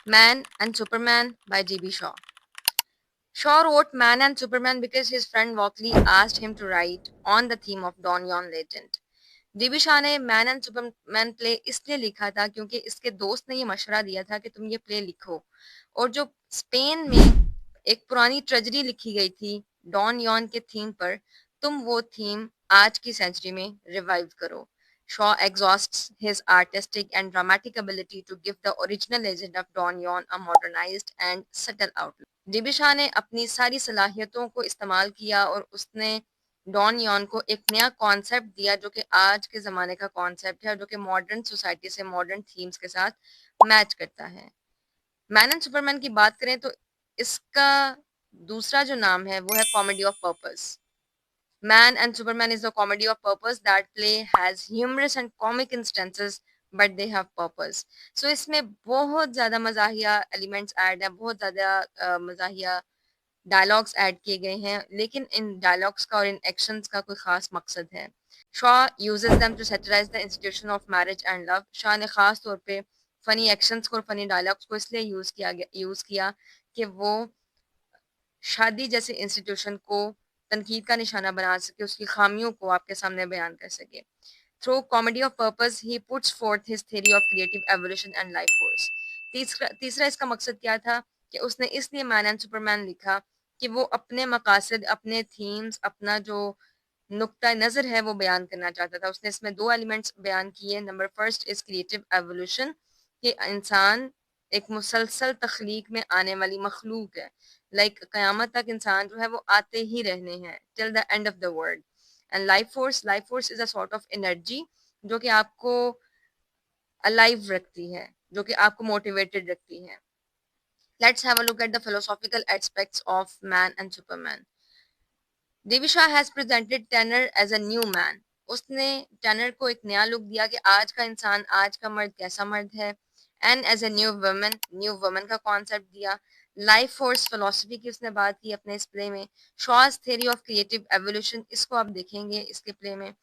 Man and Superman by G.B. Shaw. Shaw wrote Man and Superman because his friend Walkley asked him to write on the theme of Don Yon legend. GB Shah ने man and Superman play इसलिए लिखा था क्योंकि इसके दोस्त ने ये मशवरा दिया था कि तुम ये प्ले लिखो, और जो स्पेन में एक पुरानी ट्रेजेडी लिखी गई थी डॉन यॉन के थीम पर, तुम वो थीम आज की सेंचुरी में रिवाइव करो. Shaw exhausts his artistic and dramatic ability to give the original legend of Don Yon a modernized and subtle outlook. GB Shah ने अपनी सारी सलाहियतों को इस्तेमाल किया और उसने डॉन यॉन को एक नया कॉन्सेप्ट दिया जो कि आज के ज़माने का कॉन्सेप्ट है और जो कि मॉडर्न सोसाइटी से मॉडर्न थीम्स के साथ मैच करता है. मैन एंड सुपरमैन की बात करें तो इसका दूसरा जो नाम है वो है comedy of purpose. Man and Superman is a comedy of purpose. That play has humorous and comic instances, but they have purpose. So इसमें बहुत ज़्यादा मज़ाहिया एलिमेंट्स ऐड हैं, बहुत ज़्यादा मज़ाहिया डायलॉग्स ऐड किए गए हैं, लेकिन इन डायलॉग्स का और इन एक्शंस का कोई ख़ास मकसद है. Shaw uses them to satirize the institution of marriage and love. Shah ने ख़ास तौर पे फ़नी एक्शंस को और फ़नी डायलॉग्स को इसलिए यूज़ किया कि वो शादी जैसे इंस्टीट्यूशन को तनकीद का निशाना बना सके, उसकी खामियों को आपके सामने बयान कर सके. Through comedy of purpose he puts fourth his theory of creative evolution and life force. तीसरा इसका मकसद क्या था कि उसने इसलिए मैन एंड सुपरमैन लिखा कि वो अपने मकासद, अपने थीम्स, अपना जो नुक्ता नज़र है वो बयान करना चाहता था. उसने इसमें दो एलिमेंट्स बयान किए. Number first is creative evolution, कि इंसान एक मुसलसल तख्लीक में आने वाली मखलूक है. लाइक क़यामत तक इंसान जो है वो आते ही रहने हैं, till the end of the world. And life force is a sort of energy जो कि आपको अलाइव रखती है, जो कि आपको मोटिवेटेड रखती है. Let's have a look at the philosophical aspects of man and superman. Divisha has presented Tanner as a new man. उसने टैनर को एक नया लुक दिया कि आज का इंसान, आज का मर्द कैसा मर्द है. And as a new woman का कॉन्सेप्ट दिया. लाइफ फोर्स फिलोसफी की उसने बात की अपने इस प्ले में. Shaw's theory of creative evolution, इसको आप देखेंगे इसके प्ले में.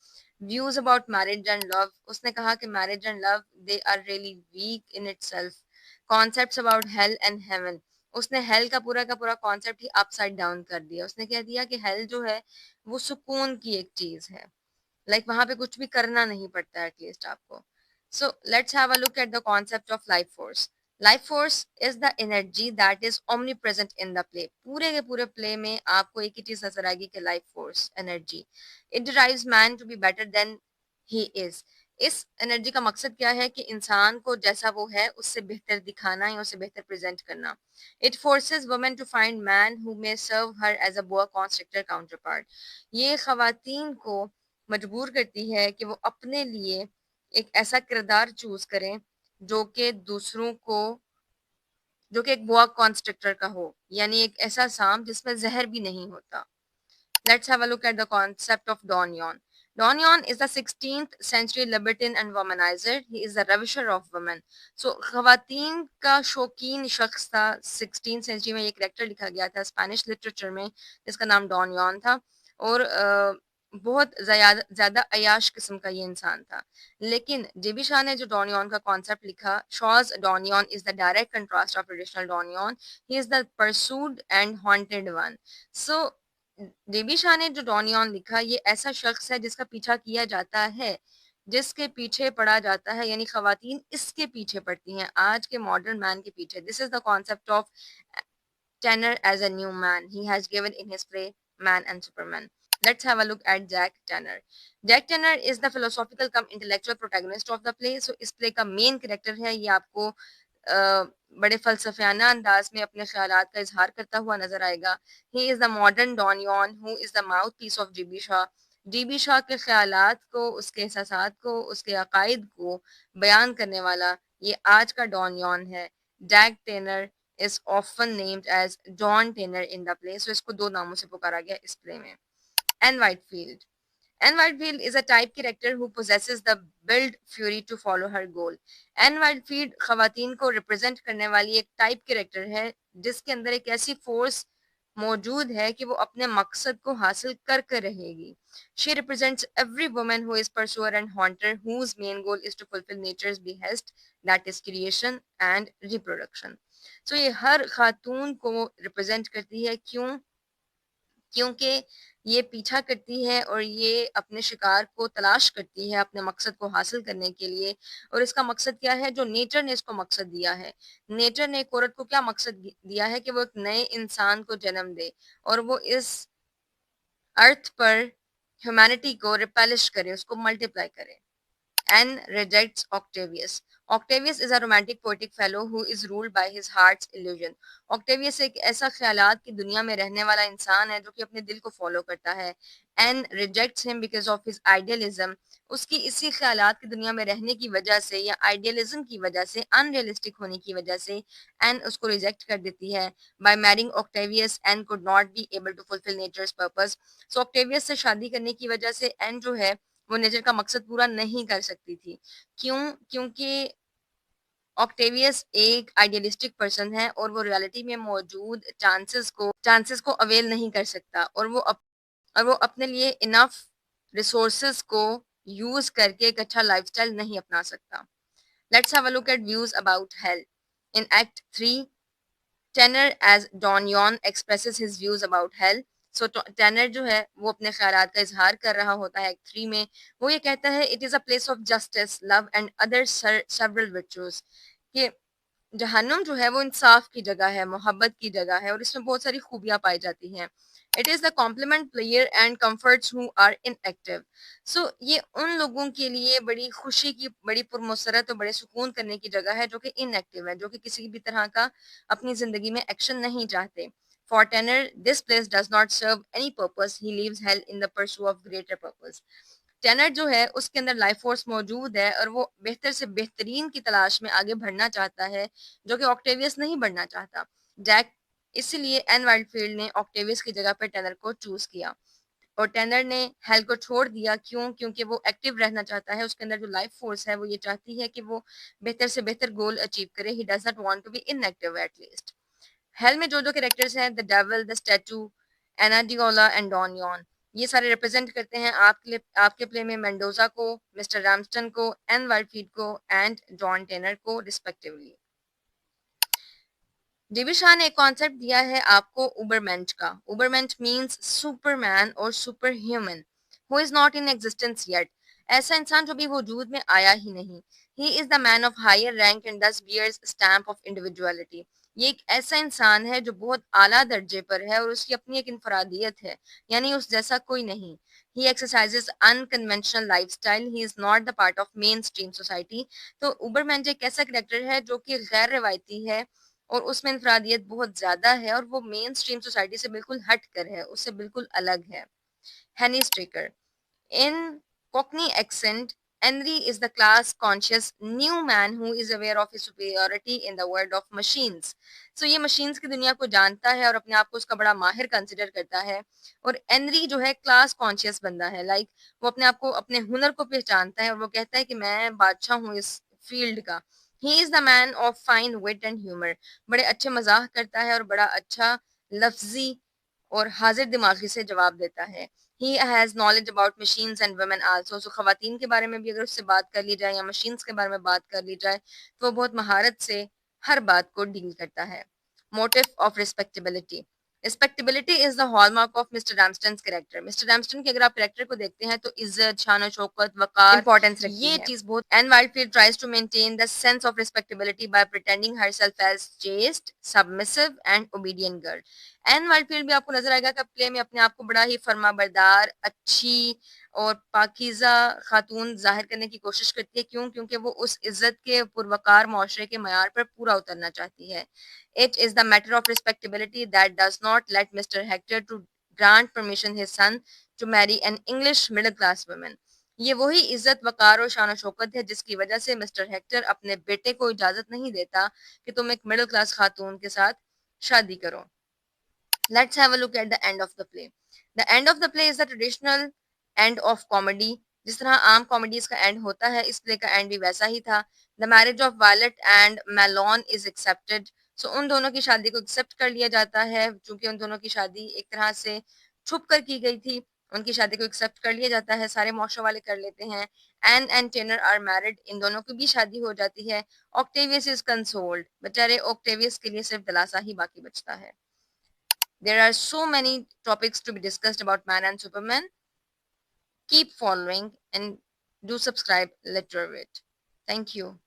Views about marriage and love, उसने कहा कि marriage and love they are really weak in itself. Concepts about hell and heaven, उसने हेल का पूरा कॉन्सेप्ट ही अपसाइड डाउन कर दिया. उसने कह दिया कि हेल जो है वो सुकून की एक चीज है, लाइक वहां पे कुछ भी करना नहीं पड़ता है एटलीस्ट आपको. So let's have a look at the concept of life force. Life force is the energy that is omni present in the play. पूरे के पूरे प्ले में आपको एक ही चीज नजर आएगी कि life force, energy. It drives man to be better than he is. इस एनर्जी का मकसद क्या है कि इंसान को जैसा वो है उससे बेहतर दिखाना या उसे बेहतर प्रेजेंट करना. It forces women to find man who may serve her as a boa constrictor counterpart. ये खवातीन को मजबूर करती है कि वो अपने लिए एक ऐसा किरदार चूज करें जो कि दूसरों को, जो कि एक बोआ कॉन्स्ट्रिक्टर का हो, यानी एक ऐसा सांप जिसमें जहर भी नहीं होता. Let's have a look at the concept of Don Yon. Don Yon is the 16th century libertine and womanizer. He is the ravisher of women. So खवातीन का शौकीन शख्स था. 16th century में ये करेक्टर लिखा गया था स्पेनिश लिटरेचर में जिसका नाम डॉन यॉन था, और बहुत ज्यादा अयाश किस्म का ये इंसान था. लेकिन जेबी शाह ने जो डॉन यॉन का कॉन्सेप्ट लिखा, Shaw's Don Juan is the direct contrast of traditional Don Juan. He is the pursued and haunted one. So GB Shaw ने जो डॉनियन लिखा, ये ऐसा शख्स है जिसका पीछा किया जाता है, जिसके पीछे पड़ा जाता है, यानी खवातीन इसके पीछे पड़ती हैं, आज के मॉडर्न मैन के पीछे. This is the concept of Tanner as a new man he has given in his play Man and Superman. Let's have a look at Jack Tanner. Jack Tanner is the philosophical cum intellectual protagonist of the play. So इस play का main character है, ये आपको बड़े फलसफियाना अंदाज में अपने ख्यालात का इजहार करता हुआ नजर आएगा. He is the modern Don Juan who is the mouthpiece of GB Shaw. GB Shaw के ख्यालात को, उसके एहसासात को, उसके अकायद को बयान करने वाला ये आज का डॉन यॉन है. Jack Tanner is often named as John Tanner in the play. So इसको दो नामों से पुकारा गया इस प्ले में. Anne Whitefield. Anne Whitefield is a type character who possesses the build fury to follow her goal. Anne Whitefield खवातीन को रिप्रेजेंट करने वाली एक टाइप कैरेक्टर है जिसके अंदर एक ऐसी फोर्स मौजूद है कि वो अपने मकसद को हासिल कर कर रहेगी. She represents every woman who is pursuer and haunter whose main goal is to fulfill nature's behest, that is creation and reproduction. So ये हर खातून को रिप्रेजेंट करती है. क्यों? क्योंकि ये पीछा करती है और ये अपने शिकार को तलाश करती है अपने मकसद को हासिल करने के लिए. और इसका मकसद क्या है? जो नेचर ने इसको मकसद दिया है. नेचर ने एक औरत को क्या मकसद दिया है? कि वो एक नए इंसान को जन्म दे और वो इस अर्थ पर ह्यूमैनिटी को रिपेलिश करे, उसको मल्टीप्लाई करे. Anne rejects Octavius. Octavius is a romantic poetic fellow who is ruled by his heart's illusion. Octavius एक ऐसा ख्यालात की दुनिया में रहने वाला इंसान है जो कि अपने दिल को फॉलो करता है. Anne rejects him because of his idealism. उसकी इसी ख्यालात की दुनिया में रहने की वजह से या आइडियलिज्म की वजह से, अनरियलिस्टिक होने की वजह से Anne उसको रिजेक्ट कर देती है. By marrying Octavius, Anne could not be able to fulfill nature's purpose. So Octavius से शादी करने की वजह से Anne जो है वो नेचर का मकसद पूरा नहीं कर सकती थी. क्यों? क्योंकि ऑक्टेवियस एक आइडियलिस्टिक पर्सन है और वो रियलिटी में मौजूद चांसेस को अवेल नहीं कर सकता और वो अपने लिए इनफ रिसोर्सेज को यूज करके एक अच्छा लाइफस्टाइल नहीं अपना सकता. Let's have a look eight views about hello. In act 3, Tanner as Don Yon expresses his views about hell. So Tanner जो है वो अपने ख्यालात का इजहार कर रहा होता है एक्ट 3 में. वो ये कहता है it is a place of justice, love and other several virtues. कि जहन्नुम जो है वो इंसाफ की जगह है, मोहब्बत की जगह है और इसमें बहुत सारी खूबियां पाई जाती हैं. It is the complement player and comforts who are inactive. So ये उन लोगों के लिए बड़ी खुशी की, बड़ी पुरमसरत और बड़े सुकून करने की जगह है जो कि इनएक्टिव है, जो कि किसी भी तरह का अपनी जिंदगी में एक्शन नहीं चाहते. For Tanner this place does not serve any purpose, he leaves hell in the pursue of greater purpose. Tanner जो है उसके अंदर लाइफ फोर्स मौजूद है और वो बेहतर से बेहतरीन की तलाश में आगे बढ़ना चाहता है जो कि ऑक्टेवियस नहीं बढ़ना चाहता. जैक इसलिए एन वाइल्डफील्ड ने ऑक्टेवियस की जगह पर टेनर को चूज किया और टेनर ने हेल को छोड़ दिया. क्यों? क्योंकि वो एक्टिव रहना चाहता है. उसके अंदर जो लाइफ फोर्स है वो ये चाहती है कि वो बेहतर से बेहतर गोल अचीव करे. He does not want to be inactive at least. Hell में जो कैरेक्टर्स हैं, the devil, the statue, Ana de Ulloa and Don Juan, ये सारे रिप्रेजेंट करते हैं आपके प्ले में मेंडोजा को, मिस्टर रैमस्टन को, एन वाइल्डफील्ड को एंड जॉन टेनर को रिस्पेक्टिवली. डीबी शाह ने एक कॉन्सेप्ट दिया है आपको उबरमेंट का. उबरमेंट मीन्स सुपरमैन और super human who is not in existence yet. ऐसा इंसान जो भी वजूद में आया ही नहीं. He is the man of higher rank and thus bears stamp of individuality. ये एक ऐसा इंसान है जो बहुत आला दर्जे पर है और उसकी अपनी एक इनफरादियत है, यानी उस जैसा कोई नहीं. He exercises unconventional lifestyle. He is not the part of main stream society. तो उबरमैन एक ऐसा करेक्टर है जो कि गैर रिवायती है और उसमें इंफरादियत बहुत ज्यादा है और वो मेन स्ट्रीम सोसाइटी से बिल्कुल हट कर है, उससे बिल्कुल अलग है. हेनी Straker. In Cockney accent, Henry is the class conscious new man who is aware of his superiority in the world of machines. So ये machines की दुनिया को जानता है और अपने आप को उसका बड़ा माहिर कंसिडर करता है. और एनरी जो है क्लास कॉन्शियस बंदा है. वो अपने आप को, अपने हुनर को पहचानता है और वो कहता है कि मैं बादशाह हूँ इस फील्ड का. He is the man of fine wit and humour. बड़े अच्छे मजाक करता है और बड़ा अच्छा लफ्जी और हाजिर दिमागी से जवाब देता है. He has knowledge about machines and women also. So खवातीन के बारे में भी अगर उससे बात कर ली जाए या मशीन्स के बारे में बात कर ली जाए तो वो बहुत महारत से हर बात को डील करता है. Motive of respectability. Respectability is the hallmark of Mr. Ramston's character. Mr. Ramston के अगर आप कैरेक्टर को देखते हैं तो इज्जत, शान शौकत, वकार, इंपॉर्टेंस रखती है. ये चीज बहुत. Anne Whitefield tries to maintain the sense of respectability by pretending herself as chaste, submissive and obedient girl. Ann Whitefield भी आपको नजर आएगा कि प्ले में अपने आप को बड़ा ही फर्माबरदार, अच्छी और पाकीज़ा खातून जाहिर करने की कोशिश करती है. क्यों? क्योंकि वो उस इज्जत के पुरवकार माशरे के मयार पर पूरा उतरना चाहती है. It is the matter of respectability that does not let mister Hector to grant permission his son to marry an English middle class women. ये वही इज्जत, वकार और शान शौकत है जिसकी वजह से मिस्टर हेक्टर अपने बेटे को इजाजत नहीं देता कि तुम एक मिडिल क्लास खातून के साथ शादी करो. Let's have a look at the end of the play. The end of the play is the traditional end of comedy. जिस तरह आम कॉमेडीज का एंड होता है, इस प्ले का एंड भी वैसा ही था. The marriage of Violet and Malone is accepted. सो उन दोनों की शादी को एक्सेप्ट कर लिया जाता है, चूंकि उन दोनों की शादी एक तरह से छुप कर की गई थी, उनकी शादी को एक्सेप्ट कर लिया जाता है, सारे मौशा वाले कर लेते हैं। Ann and Tanner are married, इन दोनों की भी शादी हो जाती है। ऑक्टेवियस इज कंसोल्ड, बेचारे ऑक्टेवियस के लिए सिर्फ दिलासा ही बाकी बचता है। There are so many topics to be discussed about Man and Superman. Keep following and do subscribe Literate. Thank you.